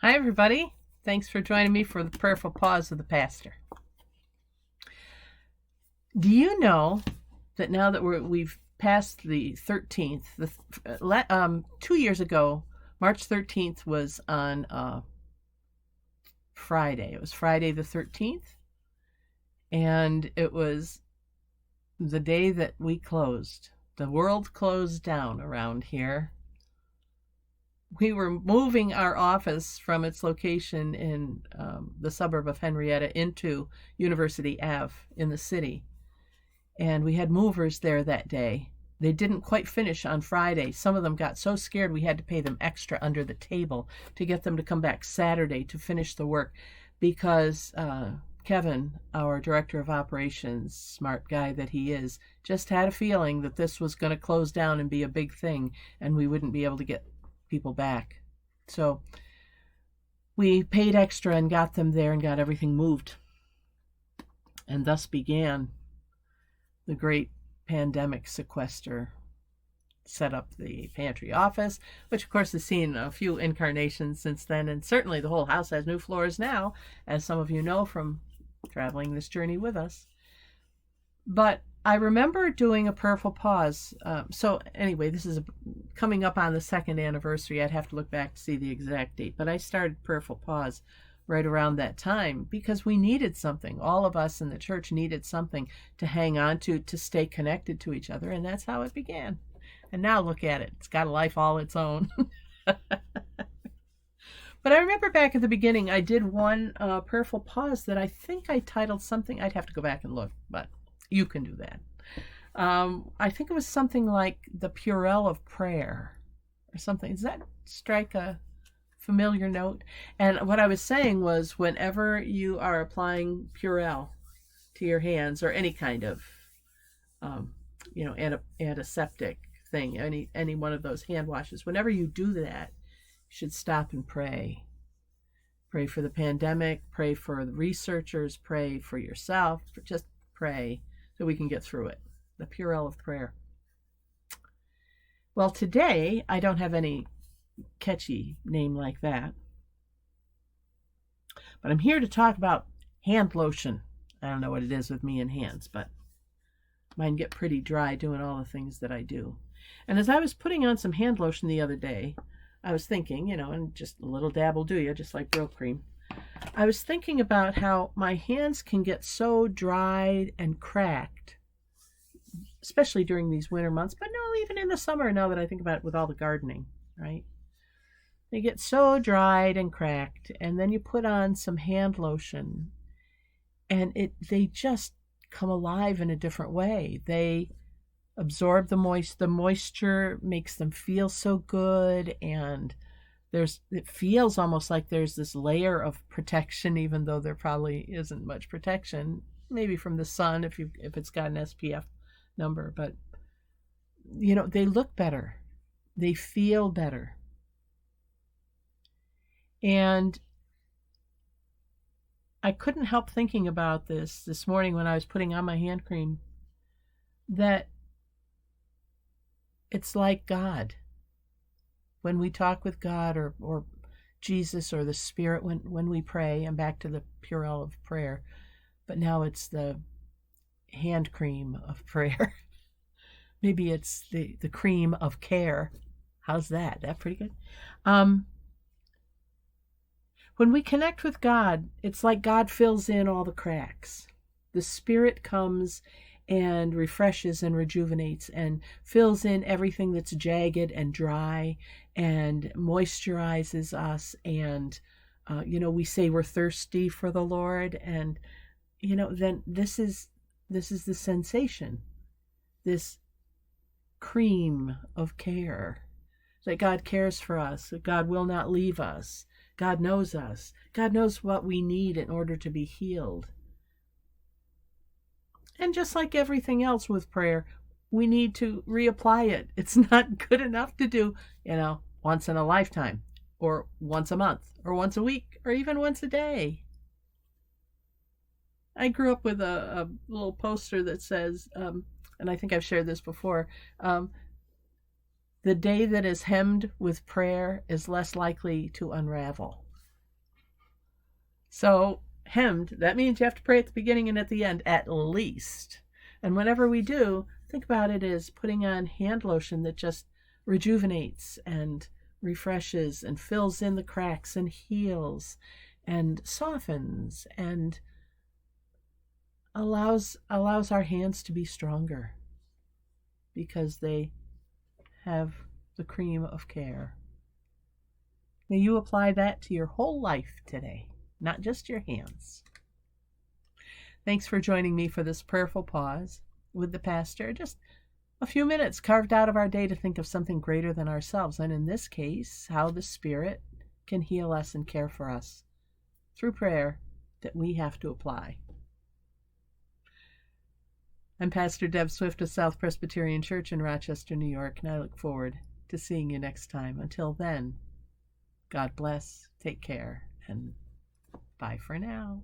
Hi, everybody. Thanks for joining me for the prayerful pause of the pastor. Do you know that now that we've passed the 13th, 2 years ago, March 13th was on Friday. It was Friday the 13th, and it was the day that we closed. The world closed down around here. We were moving our office from its location in the suburb of Henrietta into University Ave in the city. And we had movers there that day. They didn't quite finish on Friday. Some of them got so scared we had to pay them extra under the table to get them to come back Saturday to finish the work because Kevin, our director of operations, smart guy that he is, just had a feeling that this was going to close down and be a big thing and we wouldn't be able to get people back. So we paid extra and got them there and got everything moved. And thus began the great pandemic sequester. Set up the pantry office, which of course has seen a few incarnations since then, and certainly the whole house has new floors now, as some of you know from traveling this journey with us. But I remember doing a prayerful pause. So anyway, this is coming up on the second anniversary. I'd have to look back to see the exact date, but I started prayerful pause right around that time because we needed something. All of us in the church needed something to hang on to stay connected to each other, and that's how it began. And now look at it. It's got a life all its own. But I remember back at the beginning, I did one prayerful pause that I think I titled something. I'd have to go back and look, but you can do that. I think it was something like the Purell of Prayer or something. Does that strike a familiar note? And what I was saying was whenever you are applying Purell to your hands or any kind of, antiseptic thing, any one of those hand washes, whenever you do that, you should stop and pray. Pray for the pandemic, pray for the researchers, pray for yourself, just pray so we can get through it. The Purell of Prayer. Well, today I don't have any catchy name like that, but I'm here to talk about hand lotion. I don't know what it is with me and hands, but mine get pretty dry doing all the things that I do. And as I was putting on some hand lotion the other day, I was thinking, and just a little dab will do you, just like Brill cream. I was thinking about how my hands can get so dried and cracked, especially during these winter months, but no, even in the summer, now that I think about it with all the gardening, right? They get so dried and cracked, and then you put on some hand lotion, and they just come alive in a different way. They absorb the moisture makes them feel so good, and it feels almost like there's this layer of protection, even though there probably isn't much protection, maybe from the sun if it's got an SPF number, but they look better, they feel better. And I couldn't help thinking about this morning when I was putting on my hand cream, that it's like God. When we talk with God or Jesus or the Spirit, when we pray, and back to the Purell of Prayer, but now it's the hand cream of prayer. Maybe it's the cream of care. How's that? That pretty good? When we connect with God, it's like God fills in all the cracks. The Spirit comes and refreshes and rejuvenates and fills in everything that's jagged and dry and moisturizes us. And, we say we're thirsty for the Lord. And, then this is the sensation, this cream of care, that God cares for us, that God will not leave us. God knows us. God knows what we need in order to be healed. And just like everything else with prayer, we need to reapply it. It's not good enough to do, once in a lifetime, or once a month, or once a week, or even once a day. I grew up with a little poster that says, and I think I've shared this before, the day that is hemmed with prayer is less likely to unravel. So, hemmed, that means you have to pray at the beginning and at the end, at least. And whenever we do, think about it as putting on hand lotion that just rejuvenates and refreshes and fills in the cracks and heals and softens and allows our hands to be stronger because they have the cream of care. May you apply that to your whole life today, not just your hands. Thanks for joining me for this prayerful pause with the pastor. Just a few minutes carved out of our day to think of something greater than ourselves, and in this case, how the Spirit can heal us and care for us through prayer that we have to apply. I'm Pastor Deb Swift of South Presbyterian Church in Rochester, New York, and I look forward to seeing you next time. Until then, God bless, take care, and bye for now.